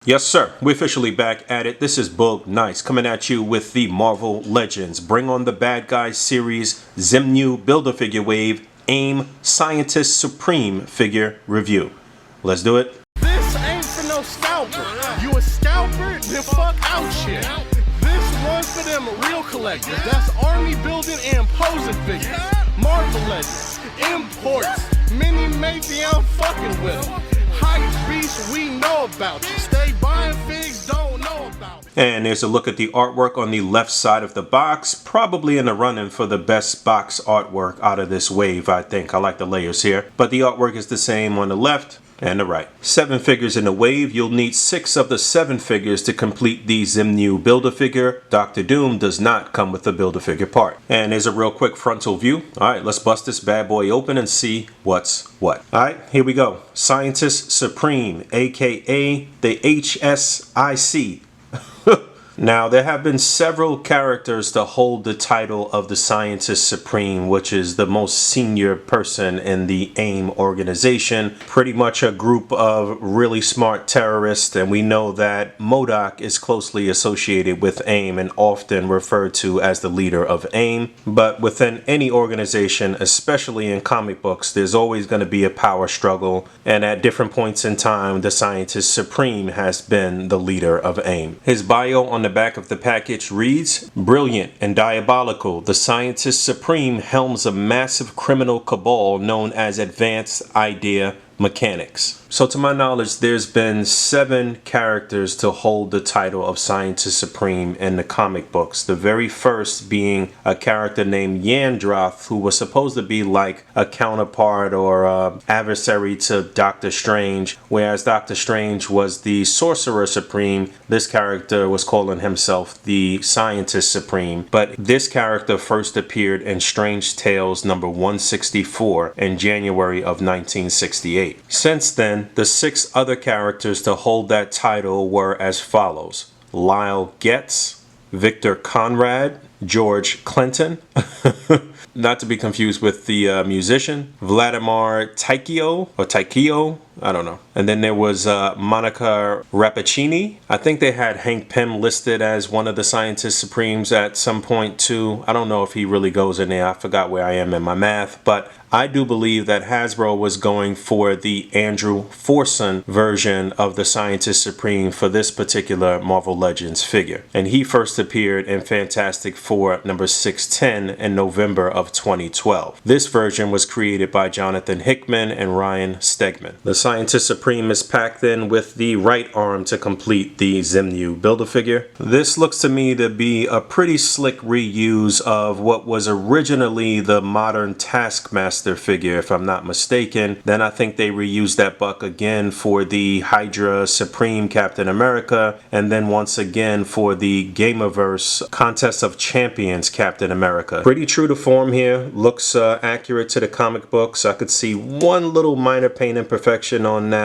Yes, sir. We're officially back at it. This is Boog Nice coming at you with the Marvel Legends Bring on the Bad Guys series Xemnu Build-A-Figure Wave A.I.M Scientist Supreme figure review. Let's do it. This ain't for no scalper. You a scalper? Then fuck out shit. This one's for them real collectors. That's army building and posing figures. Marvel Legends, imports, mini matey, I'm fucking with them. Hype beast, we know about you. Stay buying figs, don't know about it. And there's a look at the artwork on the left side of the box. Probably in the running for the best box artwork out of this wave, I think. I like the layers here. But the artwork is the same on the left and the right. 7 figures in the wave. You'll need 6 of the 7 figures to complete the Xemnu Build-A-Figure. Dr. Doom does not come with the Build-A-Figure part. And here's a real quick frontal view. Alright, let's bust this bad boy open and see what's what. Alright, here we go. Scientist Supreme, aka the HSIC. Now, there have been several characters to hold the title of the Scientist Supreme, which is the most senior person in the A.I.M organization. Pretty much a group of really smart terrorists, and we know that MODOK is closely associated with A.I.M and often referred to as the leader of A.I.M. But within any organization, especially in comic books, there's always going to be a power struggle, and at different points in time, the Scientist Supreme has been the leader of A.I.M. His bio on the back of the package reads, "Brilliant and diabolical, the Scientist Supreme helms a massive criminal cabal known as Advanced Idea Mechanics." So to my knowledge, there's been 7 characters to hold the title of Scientist Supreme in the comic books. The very first being a character named Yandroth, who was supposed to be like a counterpart or adversary to Doctor Strange. Whereas Doctor Strange was the Sorcerer Supreme, this character was calling himself the Scientist Supreme. But this character first appeared in Strange Tales number 164 in January of 1968. Since then, the 6 other characters to hold that title were as follows: Lyle Getz, Victor Conrad, George Clinton, not to be confused with the musician, Vladimir Tykio, I don't know. And then there was Monica Rappaccini. I think they had Hank Pym listed as one of the Scientist Supremes at some point too. I don't know if he really goes in there. I forgot where I am in my math. But I do believe that Hasbro was going for the Andrew Forson version of the Scientist Supreme for this particular Marvel Legends figure. And he first appeared in Fantastic Four number 610 in November of 2012. This version was created by Jonathan Hickman and Ryan Stegman. The Scientist Supreme is packed in with the right arm to complete the Xemnu Build-A-Figure. This looks to me to be a pretty slick reuse of what was originally the modern Taskmaster figure, if I'm not mistaken. Then I think they reused that buck again for the Hydra Supreme Captain America, and then once again for the Gameverse Contest of Champions Captain America. Pretty true to form here. Looks accurate to the comic books. I could see one little minor paint imperfection on that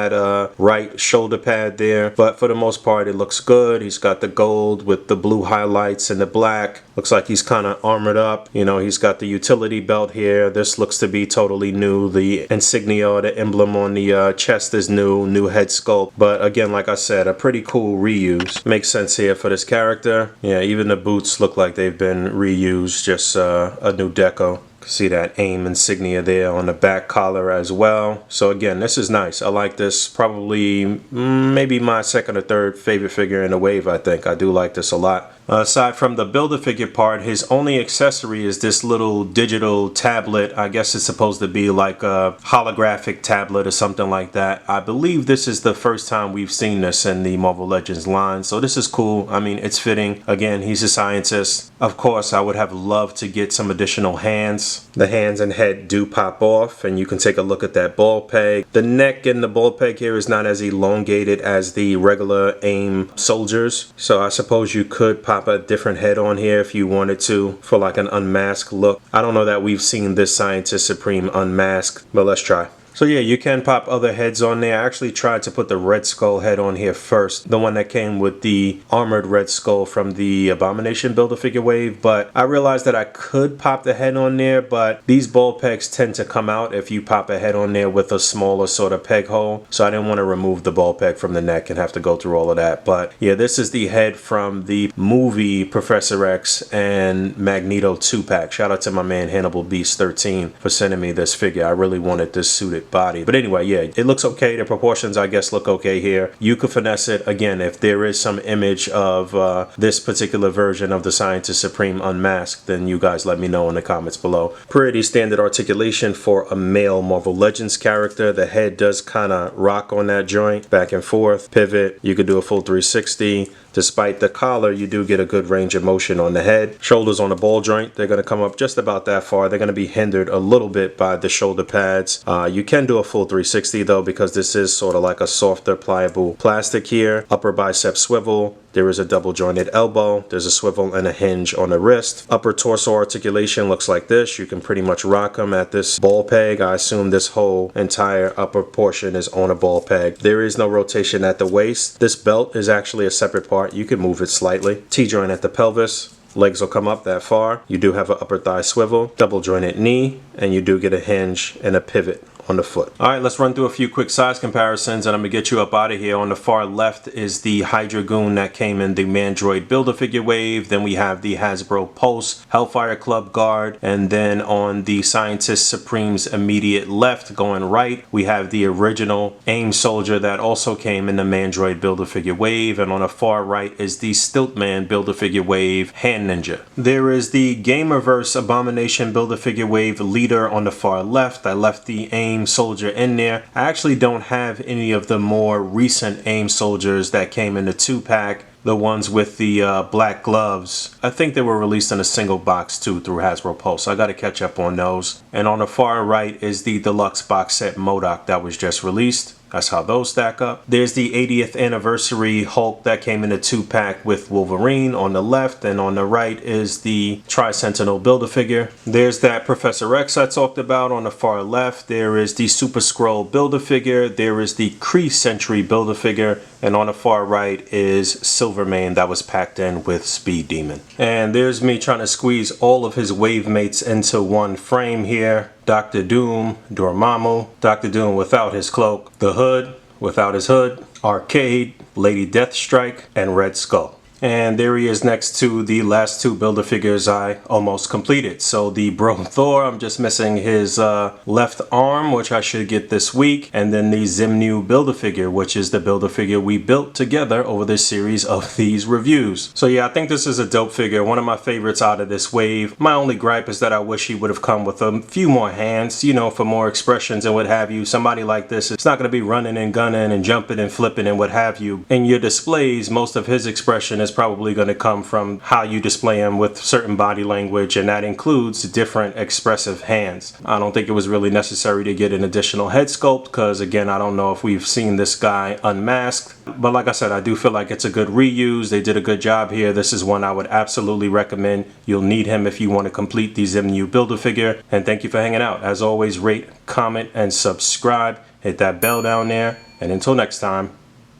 right shoulder pad there, but for the most part it looks good. He's got the gold with the blue highlights and the black. Looks like he's kind of armored up. You know, he's got the utility belt here. This looks to be totally new. The insignia or the emblem on the chest is new head sculpt. But again, like I said, a pretty cool reuse. Makes sense here for this character. Yeah, even the boots look like they've been reused, just a new deco. See that A.I.M insignia there on the back collar as well. So again, this is nice. I like this. Probably maybe my second or third favorite figure in the wave, I think. I do like this a lot. Aside from the Build-A-Figure part, his only accessory is this little digital tablet. I guess it's supposed to be like a holographic tablet or something like that. I believe this is the first time we've seen this in the Marvel Legends line, so this is cool. I mean, it's fitting. Again, he's a scientist. Of course, I would have loved to get some additional hands. The hands and head do pop off, and you can take a look at that ball peg. The neck and the ball peg here is not as elongated as the regular A.I.M soldiers, so I suppose you could pop a different head on here if you wanted to for like an unmasked look. I don't know that we've seen this Scientist Supreme unmasked, but let's try. So yeah, you can pop other heads on there. I actually tried to put the Red Skull head on here first, the one that came with the armored Red Skull from the Abomination Build-A-Figure wave, but I realized that I could pop the head on there, but these ball pegs tend to come out if you pop a head on there with a smaller sort of peg hole, so I didn't want to remove the ball peg from the neck and have to go through all of that. But yeah, this is the head from the movie Professor X and Magneto 2-pack. Shout out to my man Hannibal Beast 13 for sending me this figure. I really wanted this suited body. But anyway, yeah, it looks okay. The proportions, I guess, look okay here. You could finesse it. Again, if there is some image of this particular version of the Scientist Supreme unmasked, then you guys let me know in the comments below. Pretty standard articulation for a male Marvel Legends character. The head does kind of rock on that joint, back and forth, pivot. You could do a full 360. Despite the collar, you do get a good range of motion on the head. Shoulders on the ball joint, they're going to come up just about that far. They're going to be hindered a little bit by the shoulder pads. You can do a full 360 though, because this is sort of like a softer, pliable plastic here. Upper bicep swivel. There is a double jointed elbow. There's a swivel and a hinge on the wrist. Upper torso articulation looks like this. You can pretty much rock them at this ball peg. I assume this whole entire upper portion is on a ball peg. There is no rotation at the waist. This belt is actually a separate part. You can move it slightly. T-joint at the pelvis. Legs will come up that far. You do have an upper thigh swivel, double jointed knee, and you do get a hinge and a pivot on the foot. All right, let's run through a few quick size comparisons and I'm gonna get you up out of here. On the far left is the Hydra Goon that came in the Mandroid Build-A-Figure wave. Then we have the Hasbro Pulse Hellfire Club Guard. And then on the Scientist Supreme's immediate left, going right, we have the original A.I.M soldier that also came in the Mandroid Build-A-Figure wave. And on the far right is the Stiltman Build-A-Figure wave Hand Ninja. There is the Gamerverse Abomination Build-A-Figure wave leader on the far left. I left the A.I.M soldier in there. I actually don't have any of the more recent A.I.M soldiers that came in the 2-pack. The ones with the black gloves. I think they were released in a single box too through Hasbro Pulse. So I got to catch up on those. And on the far right is the deluxe box set MODOK that was just released. That's how those stack up. There's the 80th anniversary Hulk that came in a 2-pack with Wolverine on the left, and on the right is the Tri-Sentinel Build-A-Figure. There's that Professor X I talked about on the far left. There is the Super Skrull Build-A-Figure. There is the Kree Sentry Build-A-Figure. And on the far right is Silverman that was packed in with Speed Demon. And there's me trying to squeeze all of his wave mates into one frame here. Dr. Doom, Dormammu, Dr. Doom without his cloak, the Hood without his hood, Arcade, Lady Deathstrike, and Red Skull. And there he is next to the last two Build-A-Figures I almost completed. So the Bro Thor, I'm just missing his left arm, which I should get this week. And then the Xemnu Build-A-Figure, which is the Build-A-Figure we built together over this series of these reviews. So yeah, I think this is a dope figure. One of my favorites out of this wave. My only gripe is that I wish he would have come with a few more hands, you know, for more expressions and what have you. Somebody like this, it's not going to be running and gunning and jumping and flipping and what have you. In your displays, most of his expression is probably going to come from how you display him with certain body language, and that includes different expressive hands. I don't think it was really necessary to get an additional head sculpt because, again, I don't know if we've seen this guy unmasked. But like I said, I do feel like it's a good reuse. They did a good job here. This is one I would absolutely recommend. You'll need him if you want to complete the Xemnu Build-A-Figure. And thank you for hanging out. As always, rate, comment, and subscribe. Hit that bell down there. And until next time,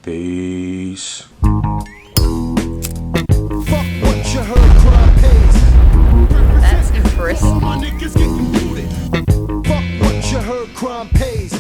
peace. That's impressive. Fuck what you heard, crime pays.